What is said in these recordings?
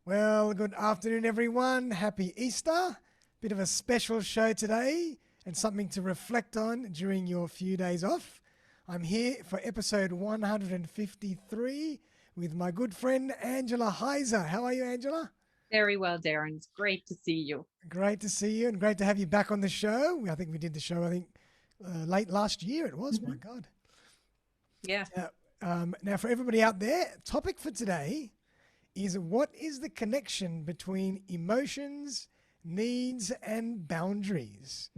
Well, good afternoon, everyone. Happy Easter. Bit of a special show today and something to reflect on during your few days off. I'm here for episode 153 with my good friend Angela Heise. How are you, Angela? Very well, Darren. It's great to see you. Great to see you and great to have you back on the show. I think we did the show, late last year it was. My Mhm. God. Yeah. Now, for everybody out there, topic for today is what is the connection between emotions, needs, and boundaries?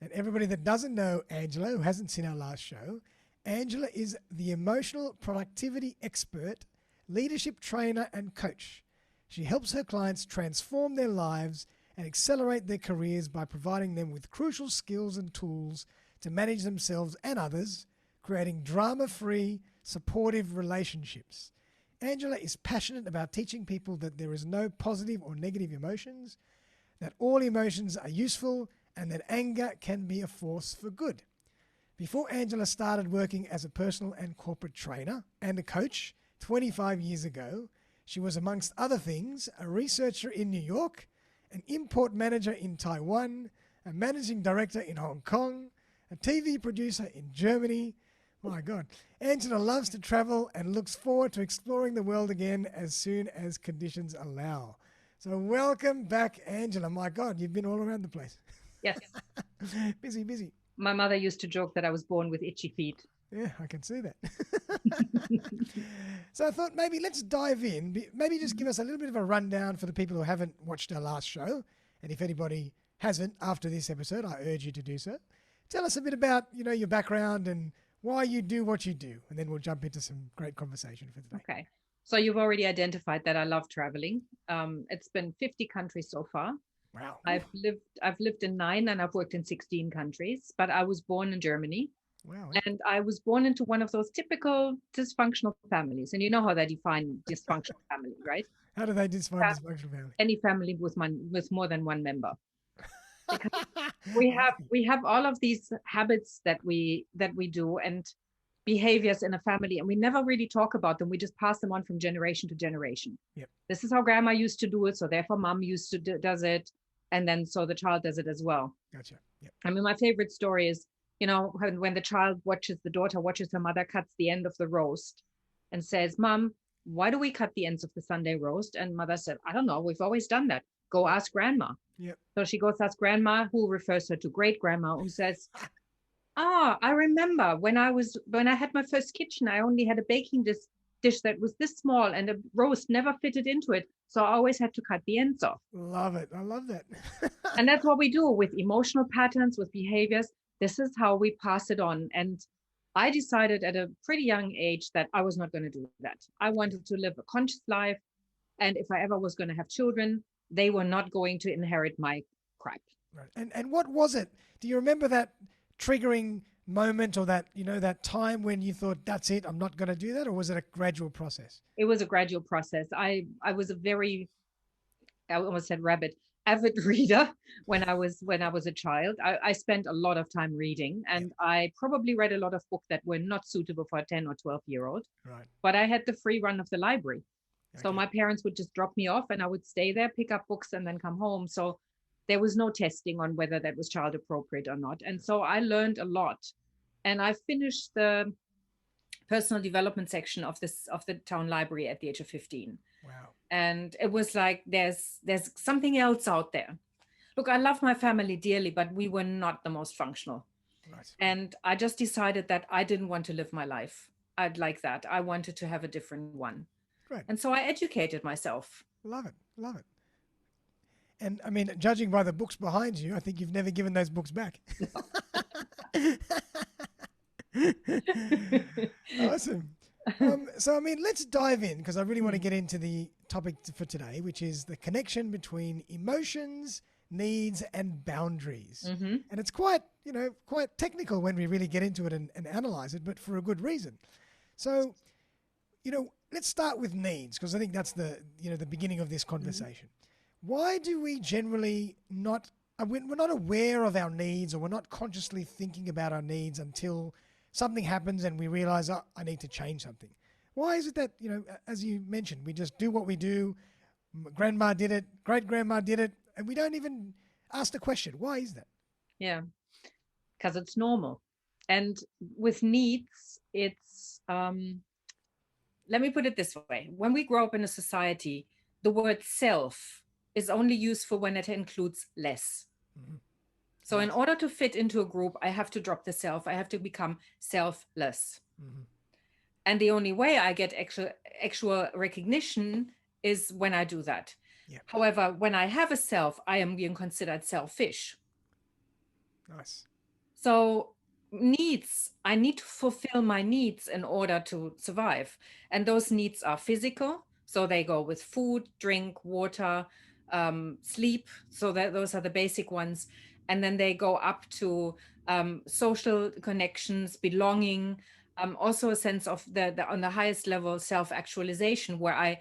And everybody that doesn't know Angela, who hasn't seen our last show, Angela is the emotional productivity expert, leadership trainer, and coach. She helps her clients transform their lives and accelerate their careers by providing them with crucial skills and tools to manage themselves and others, creating drama-free, supportive relationships. Angela is passionate about teaching people that there is no positive or negative emotions, that all emotions are useful, and that anger can be a force for good. Before Angela started working as a personal and corporate trainer and a coach 25 years ago, she was, amongst other things, a researcher in New York, an import manager in Taiwan, a managing director in Hong Kong, a TV producer in Germany. My God. Angela loves to travel and looks forward to exploring the world again as soon as conditions allow. So welcome back, Angela. My God, you've been all around the place. Yes. Busy, busy. My mother used to joke that I was born with itchy feet. Yeah, I can see that. So I thought maybe let's dive in. Maybe just give us a little bit of a rundown for the people who haven't watched our last show. And if anybody hasn't after this episode, I urge you to do so. Tell us a bit about, your background and why you do what you do. And then we'll jump into some great conversation for today. Okay. So you've already identified that I love traveling. It's been 50 countries so far. Wow. I've lived in 9 and I've worked in 16 countries, but I was born in Germany. Wow. And I was born into one of those typical dysfunctional families. And you know how they define dysfunctional family, right? How do they define dysfunctional family? Any family with more than one member. Because we have all of these habits that we do and behaviors in a family, and we never really talk about them. We just pass them on from generation to generation. Yep. This is how grandma used to do it, so therefore mom used to does it, and then so the child does it as well. Gotcha. Yep. I mean, my favorite story is, when the daughter watches her mother cuts the end of the roast and says, Mom, why do we cut the ends of the Sunday roast? And mother said, I don't know, we've always done that. Go ask grandma. Yep. So she goes ask grandma, who refers her to great grandma, who says, I remember when I had my first kitchen, I only had a baking dish that was this small and a roast never fitted into it. So I always had to cut the ends off. Love it. I love that. And that's what we do with emotional patterns, with behaviors. This is how we pass it on. And I decided at a pretty young age that I was not going to do that. I wanted to live a conscious life. And if I ever was going to have children, they were not going to inherit my crap. Right. And what was it? Do you remember that triggering moment or that, that time when you thought, that's it, I'm not going to do that? Or was it a gradual process? It was a gradual process. I was I almost said rabbit, avid reader when I was a child. I spent a lot of time reading, and I probably read a lot of books that were not suitable for a 10 or 12-year-old. Right. But I had the free run of the library. Okay. So my parents would just drop me off and I would stay there, pick up books, and then come home. So there was no testing on whether that was child appropriate or not. And so I learned a lot. And I finished the personal development section of the town library at the age of 15. Wow. And it was like, there's something else out there. Look, I love my family dearly, but we were not the most functional. Right. And I just decided that I didn't want to live my life. I'd like that. I wanted to have a different one. Right. And so I educated myself. Love it. Love it. And I mean, judging by the books behind you, I think you've never given those books back. Awesome. So, I mean, let's dive in because I really want to get into the topic for today, which is the connection between emotions, needs, and boundaries. Mm-hmm. And it's quite technical when we really get into it and analyze it, but for a good reason. So, let's start with needs because I think that's the beginning of this conversation. Mm-hmm. Why do we generally we're not aware of our needs, or we're not consciously thinking about our needs until something happens and we realize, I need to change something? Why is it that, as you mentioned, we just do what we do, Grandma did it, great grandma did it, and we don't even ask the question, why is that? Yeah, because it's normal. And with needs, it's let me put it this way. When we grow up in a society, the word self is only useful when it includes less. Mhm. So in Yes. order to fit into a group, I have to drop the self. I have to become selfless. Mhm. And the only way I get actual recognition is when I do that. Yeah. However, when I have a self, I am being considered selfish. Nice. So needs, I need to fulfill my needs in order to survive. And those needs are physical. So they go with food, drink, water, sleep. So that those are the basic ones. And then they go up to social connections, belonging, also a sense of the on the highest level, self-actualization, where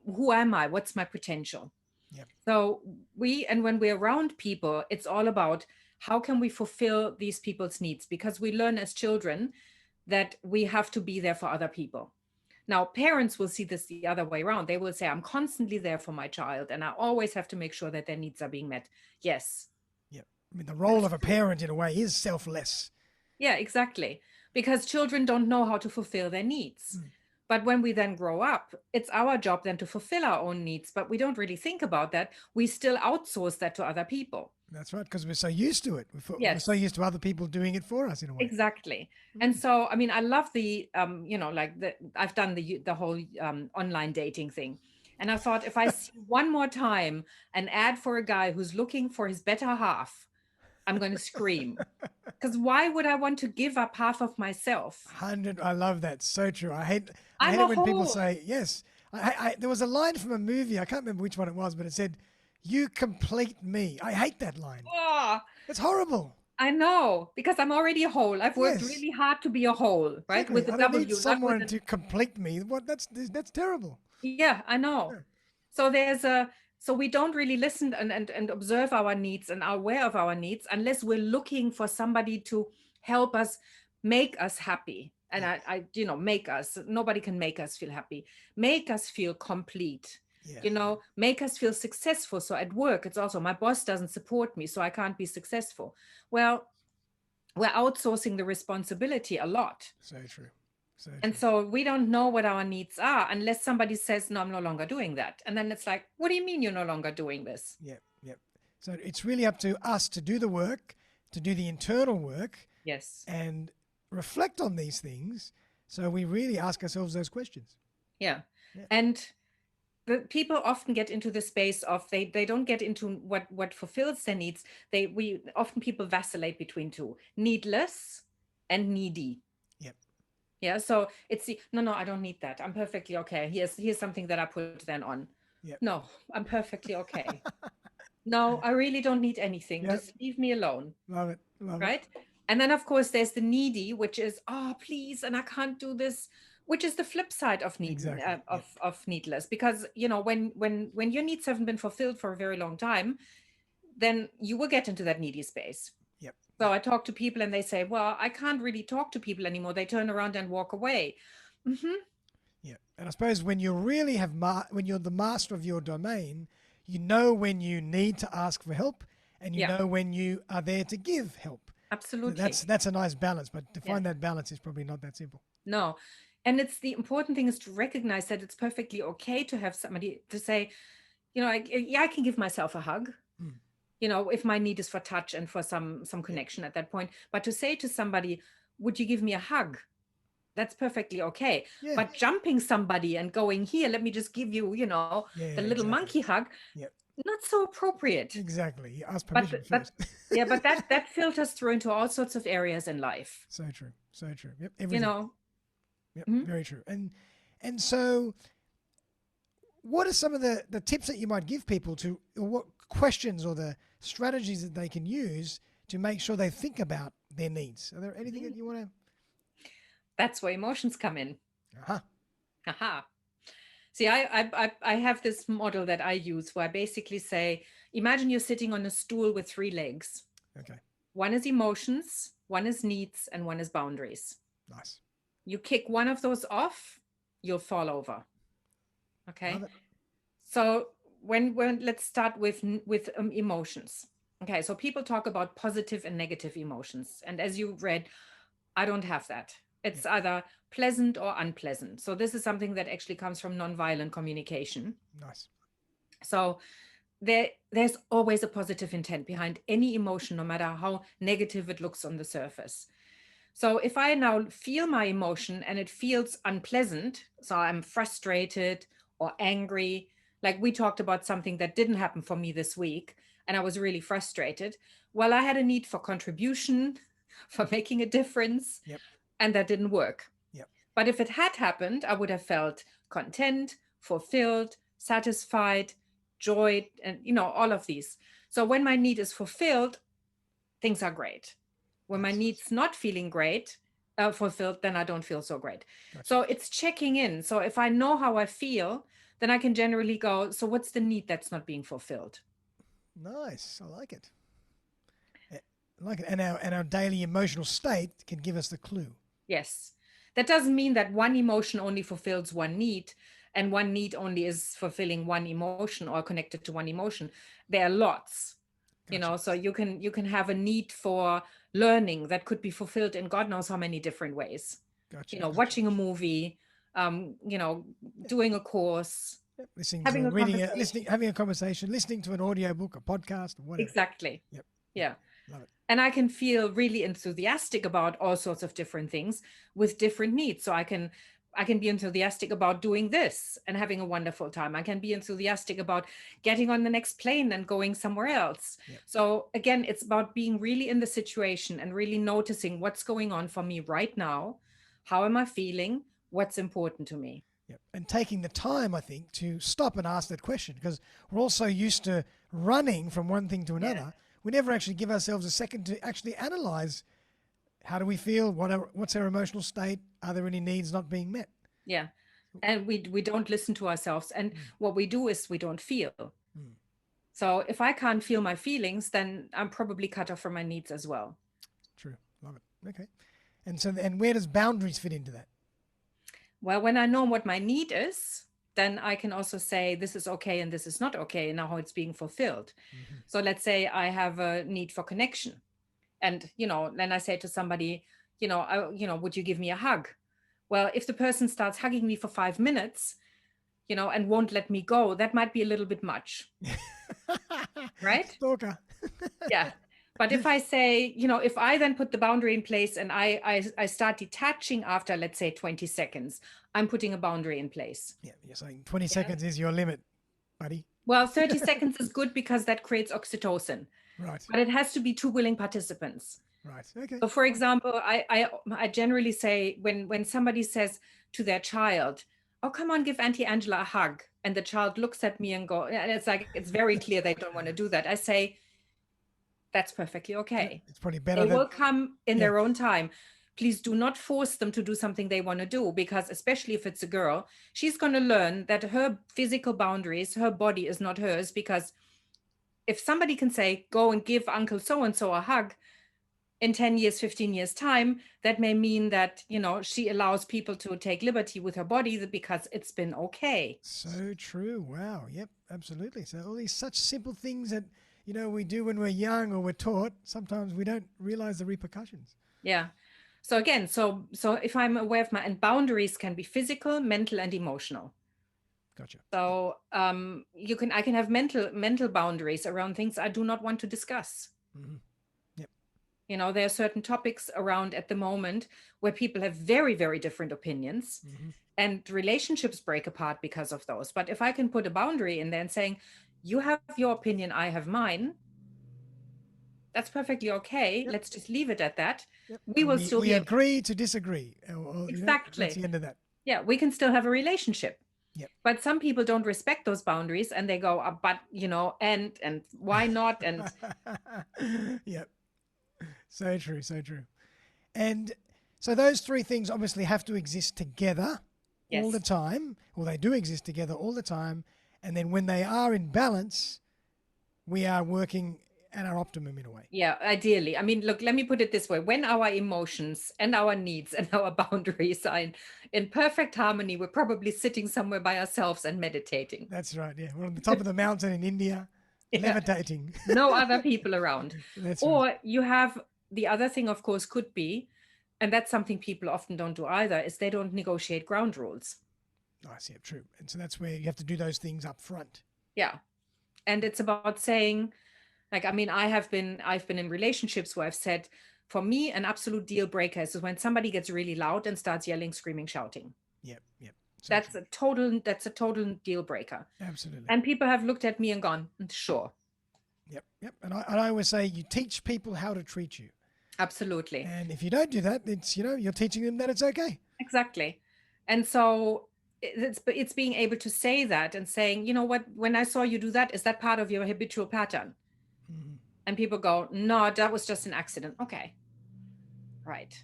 who am I? What's my potential? Yep. So when we're around people, it's all about how can we fulfill these people's needs? Because we learn as children that we have to be there for other people. Now, parents will see this the other way around. They will say, I'm constantly there for my child, and I always have to make sure that their needs are being met. Yes, Yep. I mean, the role that's of a true. parent in a way is selfless. Yeah, exactly. Because children don't know how to fulfill their needs. Mm. But when we then grow up, it's our job then to fulfill our own needs. But we don't really think about that. We still outsource that to other people. That's right, because we're so used to it. We're so Yes, used to other people doing it for us in a way. exactly. And Mm. so, I mean, I love the, like I've done the whole online dating thing. And I thought if I see one more time an ad for a guy who's looking for his better half, I'm going to scream. Because why would I want to give up half of myself? 100. I love that. So true. I I'm hate a it when people whole. say yes. There was a line from a movie. I can't remember which one it was, but it said, "You complete me." I hate that line. Oh, It's horrible. I know, because I'm already a whole. I've worked Yes, really hard to be a whole, right? exactly. With a I don't need W, not with someone an. to complete me. What? That's terrible. Yeah, I know. Yeah. So so we don't really listen and observe our needs and are aware of our needs unless we're looking for somebody to help us make us happy. And Yeah. make us, nobody can make us feel happy, make us feel complete, Yeah. make us feel successful. So at work, it's also my boss doesn't support me, so I can't be successful. Well, we're outsourcing the responsibility a lot. So true. So And true. so we don't know what our needs are unless somebody says, no, I'm no longer doing that. And then it's like, what do you mean you're no longer doing this? Yep. Yep. So it's really up to us to do the work, to do the internal work, Yes. and reflect on these things. So we really ask ourselves those questions. Yeah. Yeah. And the people often get into the space of they don't get into what fulfills their needs. We often people vacillate between two, needless and needy. Yep. Yeah. So it's no, I don't need that. I'm perfectly okay. Here's something that I put then on. Yep. No, I'm perfectly okay. No, I really don't need anything. Yep. Just leave me alone. Love it. Love it. Right? And then of course there's the needy, which is, oh please, and I can't do this, which is the flip side of Exactly. Yep. of needless. Because when your needs haven't been fulfilled for a very long time, then you will get into that needy space. Yep. So I talk to people and they say, well, I can't really talk to people anymore. They turn around and walk away. Mm-hmm. Yeah. And I suppose when you really when you're the master of your domain, you know when you need to ask for help, and you Yeah, know when you are there to give help. absolutely. That's a nice balance, but to Yeah. find that balance is probably not that simple. No. And it's the important thing is to recognize that it's perfectly okay to have somebody to say, I can give myself a hug, Mm. if my need is for touch and for some Yeah. connection at that point. But to say to somebody, would you give me a hug? That's perfectly okay. Yeah. But jumping somebody and going, here, let me just give you, Yeah. the little Exactly. monkey hug, Yep. not so appropriate. Exactly. You ask But permission but first. yeah, but that filters through into all sorts of areas in life. So true. So true. Yep. You Everything. know. Yep. Mhm. Very true. And so, what are some of the tips that you might give people to, or what questions or the strategies that they can use to make sure they think about their needs? Are there anything that you want to? That's where emotions come in. Uh-huh. Haha. See, I have this model that I use where I basically say, imagine you're sitting on a stool with three legs. Okay. One is emotions, one is needs, and one is boundaries. Nice. You kick one of those off, you'll fall over. Okay. Love it. So when let's start with emotions. Okay, so people talk about positive and negative emotions, and as you read, I don't have that. It's either pleasant or unpleasant. So this is something that actually comes from nonviolent communication. Nice. So there's always a positive intent behind any emotion, no matter how negative it looks on the surface. So if I now feel my emotion and it feels unpleasant, so I'm frustrated or angry, like we talked about something that didn't happen for me this week, and I was really frustrated. Well, I had a need for contribution, for making a difference, Yep. and that didn't work. Yep. But if it had happened, I would have felt content, fulfilled, satisfied, joy, and all of these. So when my need is fulfilled, things are great. When my need's not feeling great, fulfilled, then I don't feel so great. Gotcha. So it's checking in. So if I know how I feel, then I can generally go, so what's the need that's not being fulfilled? Nice. I like it. I like it. And our daily emotional state can give us the clue. Yes. That doesn't mean that one emotion only fulfills one need and one need only is fulfilling one emotion or connected to one emotion. There are lots. Gotcha. So you can have a need for learning that could be fulfilled in God knows how many different ways. Gotcha. Watching a movie, doing a course, Listening having to a listening, having a conversation, listening to an audiobook, a podcast, or whatever. Exactly. Yep. Yeah. Love it. And I can feel really enthusiastic about all sorts of different things with different needs. So I can be enthusiastic about doing this and having a wonderful time. I can be enthusiastic about getting on the next plane and going somewhere else. Yep. So again, it's about being really in the situation and really noticing what's going on for me right now. How am I feeling? What's important to me? Yep. And taking the time, I think, to stop and ask that question, because we're all so used to running from one thing to another. Yeah. We never actually give ourselves a second to actually analyze how do we feel, what's our emotional state, are there any needs not being met? Yeah. And we don't listen to ourselves. And what we do is we don't feel. So if I can't feel my feelings, then I'm probably cut off from my needs as well. True. Love it. Okay. And where does boundaries fit into that? Well, when I know what my need is, then I can also say this is okay and this is not okay, and how it's being fulfilled. Mm-hmm. So let's say I have a need for connection, and then I say to somebody, would you give me a hug? Well, if the person starts hugging me for 5 minutes, and won't let me go, that might be a little bit much, right? Stalker. Yeah. But if I say, if I then put the boundary in place and I start detaching after, let's say, 20 seconds, I'm putting a boundary in place. Yeah, you're saying 20 seconds is your limit, buddy. Well, 30 seconds is good because that creates oxytocin. Right. But it has to be 2 willing participants. Right. Okay. So, for example, I generally say when somebody says to their child, "Oh, come on, give Auntie Angela a hug," and the child looks at me and and it's very clear they don't want to do that. I say, that's perfectly okay. It's probably better. They will come in their own time. Please do not force them to do something they want to do, because especially if it's a girl, she's going to learn that her physical boundaries, her body is not hers. Because if somebody can say, go and give Uncle so-and-so a hug in 10 years, 15 years time, that may mean that, she allows people to take liberty with her body because it's been okay. So true. Wow. Yep, absolutely. So all these such simple things that, we do when we're young or we're taught, sometimes we don't realize the repercussions. Yeah. So again, so if I'm aware of and boundaries can be physical, mental, and emotional. Gotcha. So I can have mental boundaries around things I do not want to discuss. Mm-hmm. Yep. There are certain topics around at the moment where people have very, very different opinions, and relationships break apart because of those. But if I can put a boundary in there and saying, you have your opinion, I have mine, that's perfectly okay. Yep. Let's just leave it at that. Yep. We agree to disagree. Exactly. That's the end of that. Yeah, we can still have a relationship. Yep. But some people don't respect those boundaries, and they go, but and why not? And yep. So true, so true. And so those three things obviously have to exist together all the time, or they do exist together all the time. And then when they are in balance, we are working at our optimum in a way. Yeah, ideally. I mean, look, let me put it this way. When our emotions and our needs and our boundaries are in perfect harmony, we're probably sitting somewhere by ourselves and meditating. That's right. Yeah. We're on the top of the mountain in India, Yeah. levitating. No other people around. That's Or right. you have the other thing, of course, could be, and that's something people often don't do either, is they don't negotiate ground rules. Nice. Yeah, true. And so that's where you have to do those things up front. Yeah. And it's about saying, like, I mean, I've been in relationships where I've said, for me, an absolute deal breaker is when somebody gets really loud and starts yelling, screaming, shouting. Yep. Yep. So That's true. a total deal breaker. Absolutely. And people have looked at me and gone, sure. Yep. Yep. And I always say you teach people how to treat you. Absolutely. And if you don't do that, it's, you're teaching them that it's okay. Exactly. And so it's being able to say that and saying, you know what, when I saw you do that, is that part of your habitual pattern? Mm-hmm. And people go, no, that was just an accident. Okay. Right.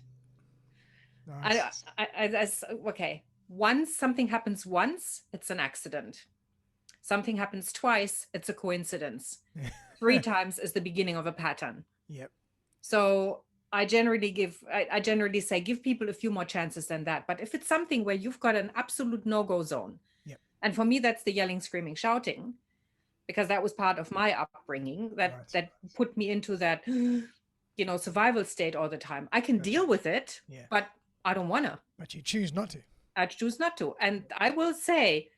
Nice. Okay. Once something happens once, it's an accident. Something happens twice, it's a coincidence. 3 times is the beginning of a pattern. Yep. So I generally say, give people a few more chances than that. But if it's something where you've got an absolute no-go zone, Yep. and for me, that's the yelling, screaming, shouting, because that was part of my upbringing that put me into that, survival state all the time. I can deal with it, but I don't want to. But you choose not to. I choose not to. And I will say,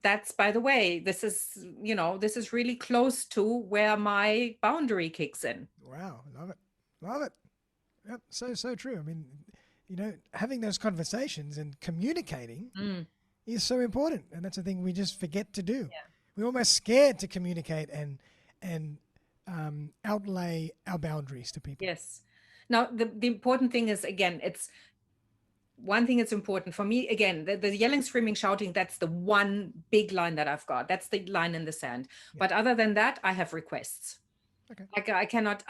that's, by the way, this is really close to where my boundary kicks in. Wow. Love it. Love it. Yep. So true. I mean, having those conversations and communicating is so important. And that's a thing we just forget to do. Yeah. We're almost scared to communicate and outlay our boundaries to people. Yes. Now, the important thing is, again, it's one thing that's important for me, again, the yelling, screaming, shouting, that's the one big line that I've got. That's the line in the sand. Yeah. But other than that, I have requests. Okay. Like I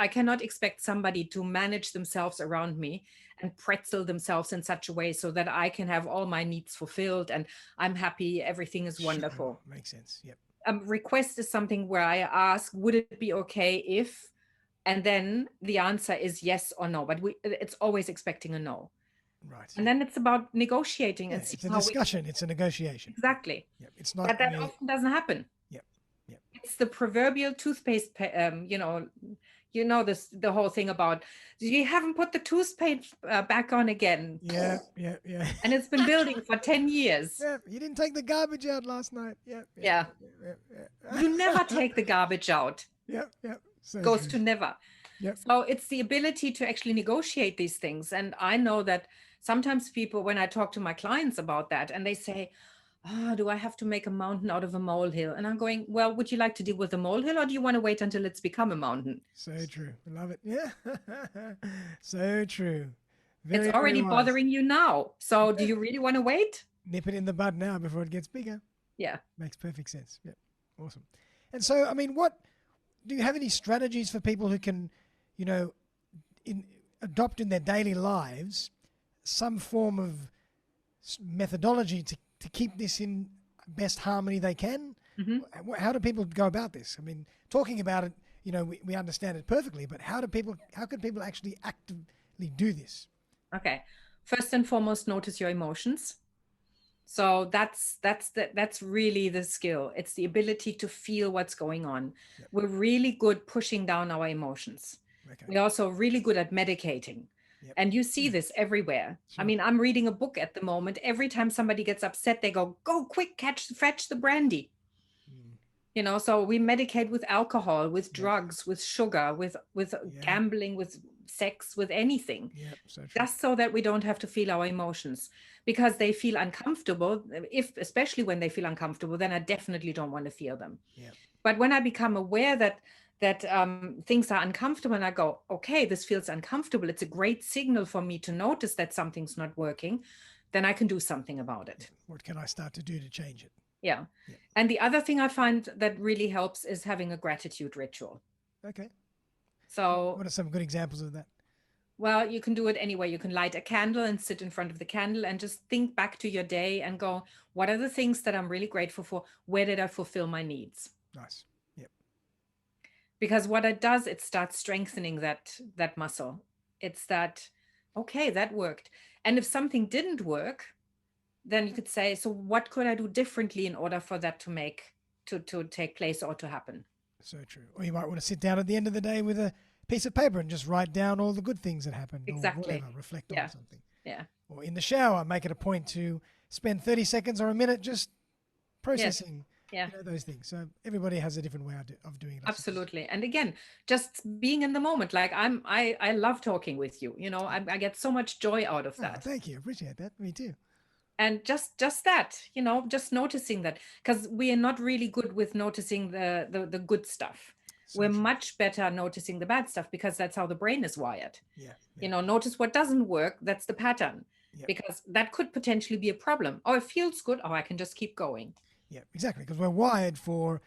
cannot expect somebody to manage themselves around me and pretzel themselves in such a way so that I can have all my needs fulfilled and I'm happy, everything is wonderful. Sure. Makes sense. Yep. Request is something where I ask, would it be okay if, and then the answer is yes or no, but it's always expecting a no. Right. And then it's about negotiating. And it's a discussion. It's a negotiation. Exactly. Yep. It's not. But that often doesn't happen. Yep. Yep. It's the proverbial toothpaste. The whole thing about you haven't put the toothpaste back on again. Yeah. And it's been building for 10 years. Yeah. You didn't take the garbage out last night. Yeah. You never take the garbage out. Yeah. So goes to never. Yep. So it's the ability to actually negotiate these things. And I know that sometimes people, when I talk to my clients about that, and they say, do I have to make a mountain out of a molehill? And I'm going, well, would you like to deal with a molehill or do you want to wait until it's become a mountain? So true. I love it. Yeah. So true. It's already bothering you now. So do you really want to wait? Nip it in the bud now before it gets bigger. Yeah. Makes perfect sense. Yeah. Awesome. And so, I mean, do you have any strategies for people who can, adopt in their daily lives some form of methodology to keep this in best harmony they can? Mm-hmm. How do people go about this? I mean, talking about it, we understand it perfectly, but how can people actually actively do this? Okay. First and foremost, notice your emotions. So that's really the skill. It's the ability to feel what's going on. Yep. We're really good pushing down our emotions. Okay. We're also really good at medicating. Yep. And you see this everywhere. Sure. I mean, I'm reading a book at the moment. Every time somebody gets upset, they go quick, fetch the brandy. So we medicate with alcohol, with drugs, with sugar, with gambling, with sex, with anything. Yep, so just so that we don't have to feel our emotions, because they feel uncomfortable. Especially when they feel uncomfortable, then I definitely don't want to feel them. Yep. But when I become aware that things are uncomfortable and I go, okay, this feels uncomfortable, it's a great signal for me to notice that something's not working, then I can do something about it. What can I start to do to change it? Yeah. And the other thing I find that really helps is having a gratitude ritual. Okay. So what are some good examples of that? Well, you can do it anyway. You can light a candle and sit in front of the candle and just think back to your day and go, what are the things that I'm really grateful for? Where did I fulfill my needs? Nice. Yep. because what it does, it starts strengthening that muscle. It's that, okay, that worked. And if something didn't work, then you could say, so what could I do differently in order for that to take place or to happen? So true. Or you might want to sit down at the end of the day with a piece of paper and just write down all the good things that happened, Exactly. or whatever, reflect Yeah. on something. Yeah. Or in the shower, make it a point to spend 30 seconds or a minute just processing, Yeah. those things. So everybody has a different way of doing it. Absolutely. And again, just being in the moment. Like I love talking with you. I get so much joy out of that. Thank you. Appreciate that. Me too. And just that, just noticing that, because we are not really good with noticing the good stuff. So We're true. much better noticing the bad stuff, because that's how the brain is wired. Yeah. Notice what doesn't work. That's the pattern. Yep. Because that could potentially be a problem. Oh, it feels good. Oh, I can just keep going. Yeah, exactly. Because we're wired for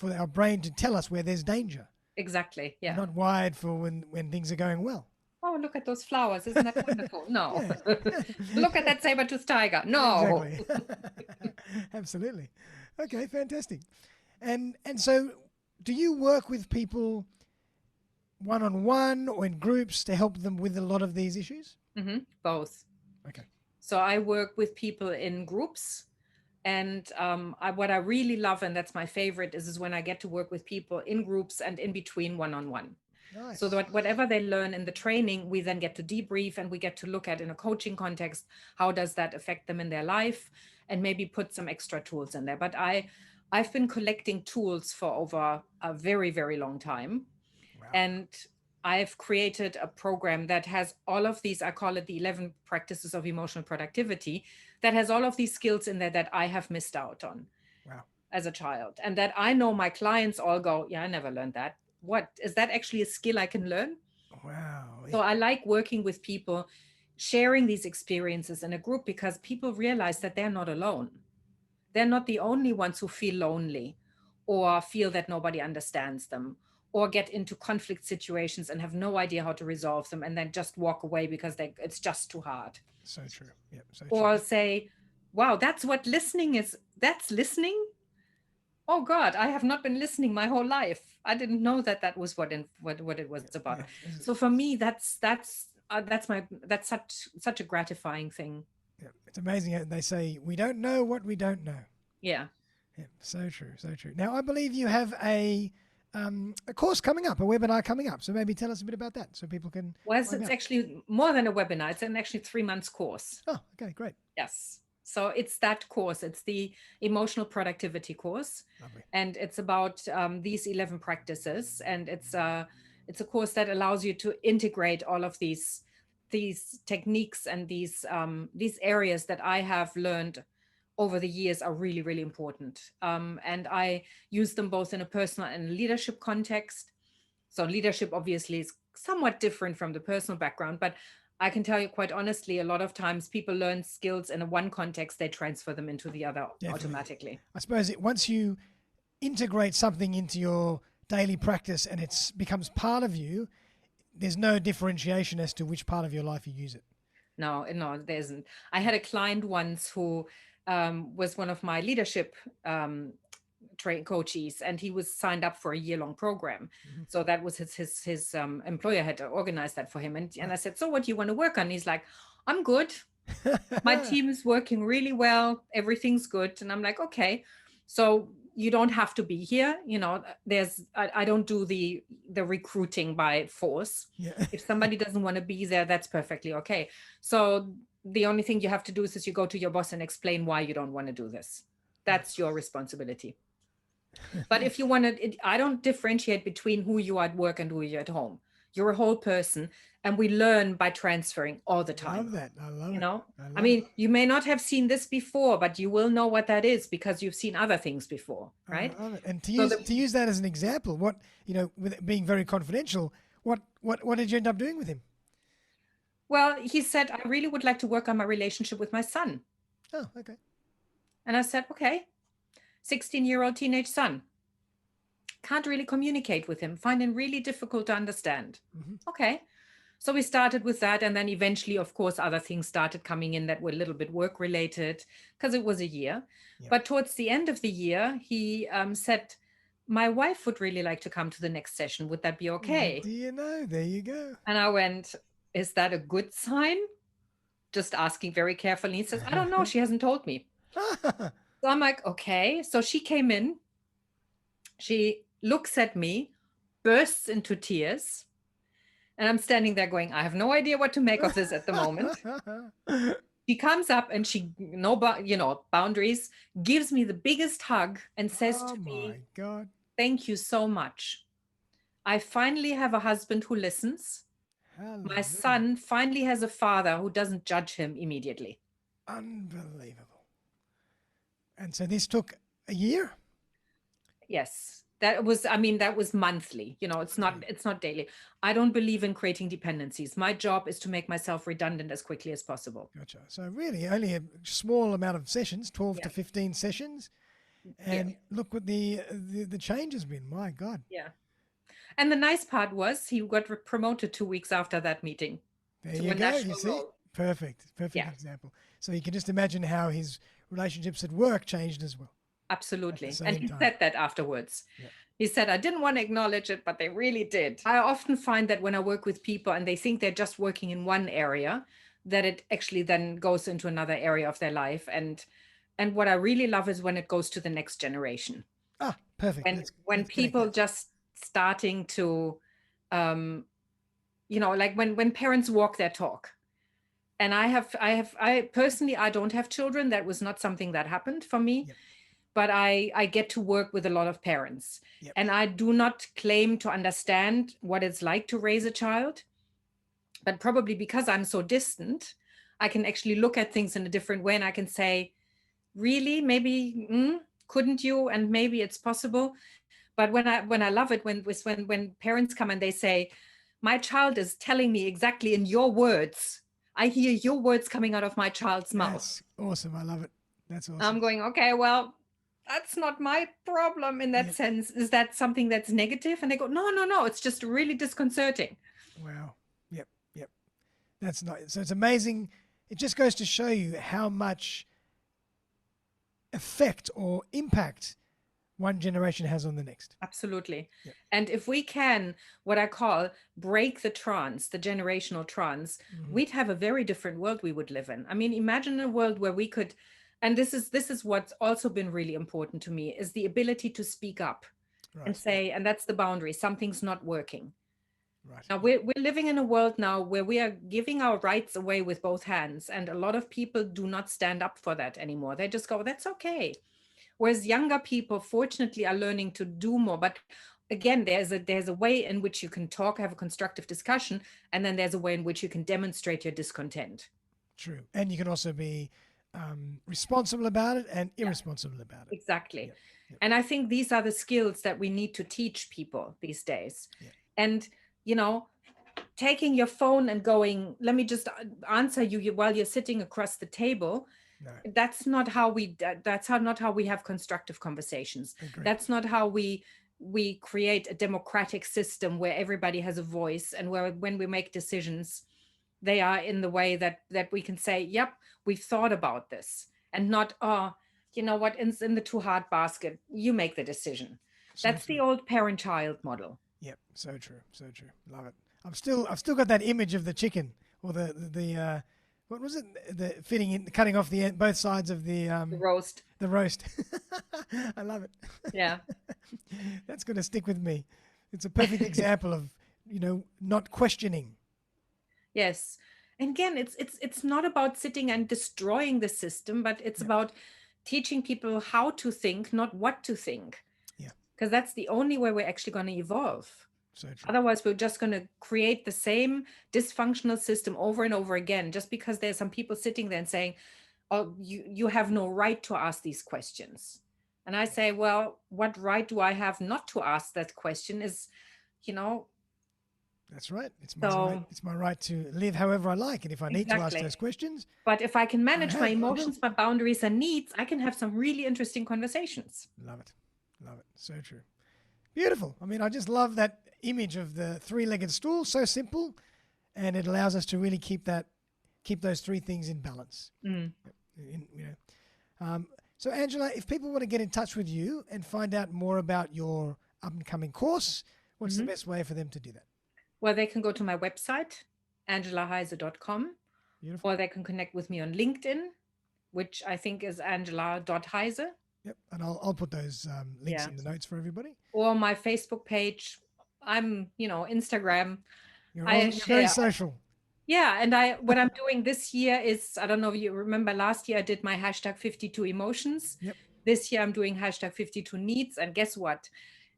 our brain to tell us where there's danger. Exactly. Yeah. We're not wired for when things are going well. Oh, look at those flowers. Isn't that wonderful? No. Look at that saber-toothed tiger. No. Exactly. Absolutely. Okay, fantastic. And so do you work with people one-on-one or in groups to help them with a lot of these issues? Both. Okay. So I work with people in groups. And what I really love, and that's my favorite, is when I get to work with people in groups and in between one-on-one. Nice. So that whatever they learn in the training, we then get to debrief, and we get to look at, in a coaching context, how does that affect them in their life, and maybe put some extra tools in there. But I've been collecting tools for over a very, very long time. Wow. And I've created a program that has all of these, I call it the 11 practices of emotional productivity, that has all of these skills in there that I have missed out on. Wow. As a child. And that I know my clients all go, yeah, I never learned that. What is that actually a skill I can learn? Wow. So I like working with people, sharing these experiences in a group, because people realize that they're not alone. They're not the only ones who feel lonely or feel that nobody understands them, or get into conflict situations and have no idea how to resolve them, and then just walk away because it's just too hard. So true. Yep. So or true. say, wow, that's what listening is. That's listening. Oh God, I have not been listening my whole life. I didn't know that was what it was about. Yeah. So for me, that's such a gratifying thing. Yeah. It's amazing how they say we don't know what we don't know. Yeah. Yeah. So true. So true. Now I believe you have a course coming up, a webinar coming up. So maybe tell us a bit about that, so people can. Well, it's actually more than a webinar. It's an actually 3 months course. Oh, okay, great. Yes. So it's that course. It's the emotional productivity course. Lovely. And it's about these 11 practices. And it's a course that allows you to integrate all of these techniques and these areas that I have learned over the years are really, really important. And I use them both in a personal and leadership context. So leadership obviously is somewhat different from the personal background, but I can tell you quite honestly, a lot of times people learn skills in one context, they transfer them into the other. Definitely. Automatically. I suppose once you integrate something into your daily practice and it becomes part of you, there's no differentiation as to which part of your life you use it. No, there isn't. I had a client once who was one of my leadership coaches, and he was signed up for a year-long program. Mm-hmm. So that was his employer had organized that for him. And I said, so what do you want to work on? He's like, I'm good. My team is working really well. Everything's good. And I'm like, okay, so you don't have to be here. I don't do the recruiting by force. Yeah. If somebody doesn't want to be there, that's perfectly okay. So the only thing you have to do is you go to your boss and explain why you don't want to do this. That's your responsibility. But if you want to, I don't differentiate between who you are at work and who you're at home. You're a whole person, and we learn by transferring all the time. I love that. I love it. I mean, you may not have seen this before, but you will know what that is because you've seen other things before, right? I love it. And to use that as an example, what, with it being very confidential, what did you end up doing with him? Well, he said, I really would like to work on my relationship with my son. Oh, okay. And I said, okay. 16-year-old teenage son. Can't really communicate with him, find him really difficult to understand. Mm-hmm. Okay. So we started with that. And then eventually, of course, other things started coming in that were a little bit work related because it was a year. Yep. But towards the end of the year, he said, my wife would really like to come to the next session. Would that be What okay? do you know? There you go. And I went, is that a good sign? Just asking very carefully. He says, I don't know. She hasn't told me. So I'm like, okay. So she came in. She looks at me, bursts into tears. And I'm standing there going, I have no idea what to make of this at the moment. She comes up and she, no, boundaries, gives me the biggest hug and says Oh to my me, God. thank you so much. I finally have a husband who listens. My Hallelujah. son finally has a father who doesn't judge him immediately. Unbelievable. And so this took a year? Yes. That was monthly. It's not daily. I don't believe in creating dependencies. My job is to make myself redundant as quickly as possible. Gotcha. So really only a small amount of sessions, 12 to 15 sessions. And look what the change has been. My God. Yeah. And the nice part was he got promoted 2 weeks after that meeting. There you go. You see? Perfect example. So you can just imagine how his relationships at work changed as well. Absolutely. And he said that afterwards. Yeah. He said, I didn't want to acknowledge it, but they really did. I often find that when I work with people and they think they're just working in one area, that it actually then goes into another area of their life. And what I really love is when it goes to the next generation. Ah, perfect. When people just starting to, like when parents walk their talk. And I personally, I don't have children. That was not something that happened for me. Yep. But I get to work with a lot of parents. Yep. And I do not claim to understand what it's like to raise a child. But probably because I'm so distant, I can actually look at things in a different way. And I can say, really, maybe, couldn't you? And maybe it's possible. But when I love it, when parents come and they say, my child is telling me exactly in your words, I hear your words coming out of my child's mouth. That's awesome. I love it. That's awesome. I'm going, okay, well, that's not my problem in that sense. Is that something that's negative? And they go, no, it's just really disconcerting. Wow. Yep. That's not, so it's amazing. It just goes to show you how much effect or impact one generation has on the next. Absolutely. Yep. And if we can, what I call break the trance, the generational trance, we'd have a very different world we would live in. I mean, imagine a world where we could, and this is what's also been really important to me, is the ability to speak up and say, and that's the boundary, something's not working. Right. Now we're living in a world now where we are giving our rights away with both hands. And a lot of people do not stand up for that anymore. They just go, that's okay. Whereas younger people, fortunately, are learning to do more. But again, there's a way in which you can talk, have a constructive discussion, and then there's a way in which you can demonstrate your discontent. True. And you can also be responsible about it and irresponsible about it. Exactly. Yep. And I think these are the skills that we need to teach people these days. Yep. And, taking your phone and going, let me just answer you while you're sitting across the table. No. That's not how we have constructive conversations. Agreed. That's not how we create a democratic system where everybody has a voice, and where when we make decisions, they are in the way that we can say, yep, we've thought about this, and not, you know what, it's in the too hard basket, you make the decision. So that's true. The old parent-child model. Yep, so true. Love it. I've still got that image of the chicken, or the what was it? The cutting off the end, both sides of the roast. The roast. I love it. Yeah. That's going to stick with me. It's a perfect example of, not questioning. Yes. And again, it's not about sitting and destroying the system, but it's about teaching people how to think, not what to think. Yeah. Because that's the only way we're actually going to evolve. So true. Otherwise, we're just going to create the same dysfunctional system over and over again, just because there's some people sitting there and saying, oh, you have no right to ask these questions. And I say, well, what right do I have not to ask that question is, That's right. It's my right to live however I like. And if I need to ask those questions. But if I can manage my emotions, my boundaries and needs, I can have some really interesting conversations. Love it. So true. Beautiful. I mean, I just love that image of the three-legged stool. So simple. And it allows us to really keep those three things in balance. So, Angela, if people want to get in touch with you and find out more about your up-and-coming course, what's the best way for them to do that? Well, they can go to my website, angelaheise.com, Beautiful. or they can connect with me on LinkedIn, which I think is angela.heise. Yep, and I'll put those links in the notes for everybody. Or my Facebook page. I'm, Instagram. You're very social. Yeah, and what I'm doing this year is, I don't know if you remember, last year I did my hashtag 52 emotions. Yep. This year I'm doing hashtag 52 needs, and guess what?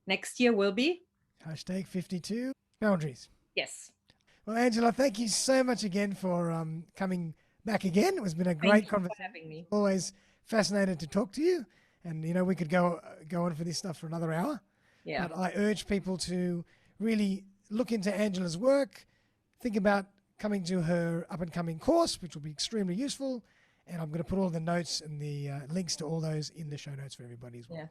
Next year will be hashtag 52 boundaries. Yes. Well, Angela, thank you so much again for coming back again. It's been a great conversation. For having me. Always fascinated to talk to you, and we could go on for this stuff for another hour. Yeah. But I urge people to really look into Angela's work, think about coming to her up-and-coming course, which will be extremely useful. And I'm going to put all the notes and the links to all those in the show notes for everybody as well. Yeah.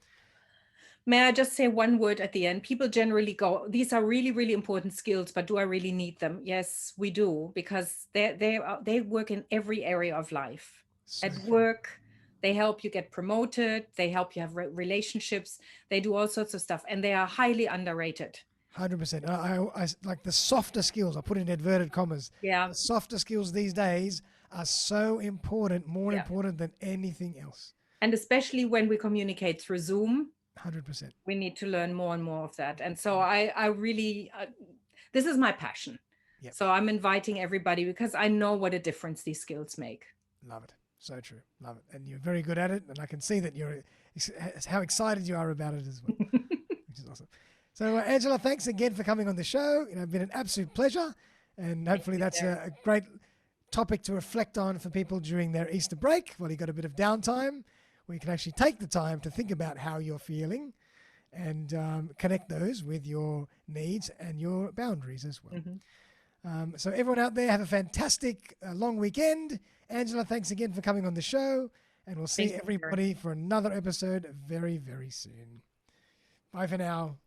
May I just say one word at the end? People generally go, these are really, really important skills, but do I really need them? Yes, we do, because they work in every area of life. So at work, they help you get promoted. They help you have relationships. They do all sorts of stuff, and they are highly underrated. 100%. I like the softer skills. I put in inverted commas. Yeah. The softer skills these days are so important, more important than anything else. And especially when we communicate through Zoom. 100%. We need to learn more and more of that. And so I really, this is my passion. Yep. So I'm inviting everybody because I know what a difference these skills make. Love it. So true. Love it. And you're very good at it. And I can see that how excited you are about it as well, which is awesome. So, Angela, thanks again for coming on the show. It's been an absolute pleasure. And hopefully that's a great topic to reflect on for people during their Easter break while you've got a bit of downtime, where you can actually take the time to think about how you're feeling and connect those with your needs and your boundaries as well. So everyone out there, have a fantastic long weekend. Angela, thanks again for coming on the show. And we'll see everybody for another episode very, very soon. Bye for now.